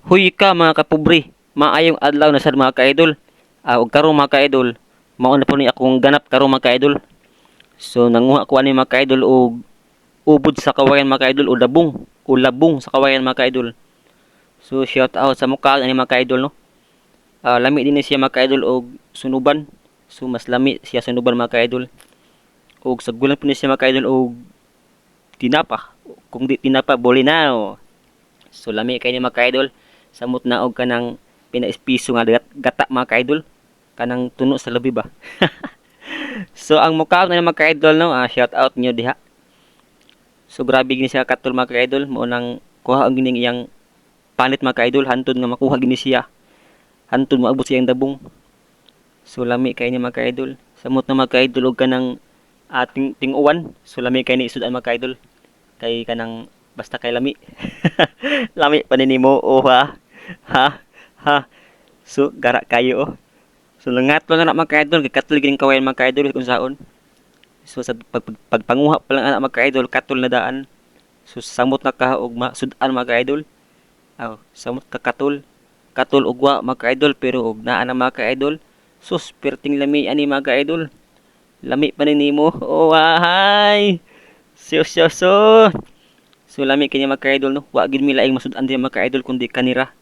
Huy ka mga kapobre, maayong adlaw na sad mga ka-idol. Og karon mga ka-idol, mao na po ni akong ganap karon mga ka-idol. So nanguha ko ani mga ka-idol og ubod sa kawayan mga ka-idol o labong sa kawayan mga ka-idol. So shout out sa mukha ani mga ka-idol no. Lami din ni siya mga ka-idol og sunuban. So mas lami siya sunuban mga ka-idol. Og sa gulang po ni siya mga ka-idol og tinapa. Kung di tinapa, bolinaw. So lami kay ni mga ka-idol. Samot na og kanang pinaispiso nga gata mga ka-idol. Kanang tuno sa labi ba. So ang mukha na mga ka-idol no, shout out niyo diha. So grabe gini siya katol mga ka-idol, mo nang kuha ang gining iyang panit mga ka-idol hantod nga makuha gini siya. Hantod maabot siyang dabong. So lami kay ni mga ka-idol. Samot na mga ka-idol og kanang ting-uwan. So lami kay ni isud-an mga ka-idol. Kay kanang basta kay lami. Lami pa nimo oh ha. Ha? Ha? So gara kayo oh. So langat lang na mga ka-idol, kay katol gining kawayan mga ka-idol kung saon. So sa pagpanguha pa lang anak mga ka-idol, katol na daan. So samot na ka og sudan mga ka-idol. Samot ka katol. Katol og wa mga ka-idol pero og naa na mga ka-idol. Sus, perting lami ani mga ka-idol. Lami pa nimo. Oh, hay. So lami kini mga ka-idol no. Wa gid mi laing masudan di mga ka-idol kundi kanira.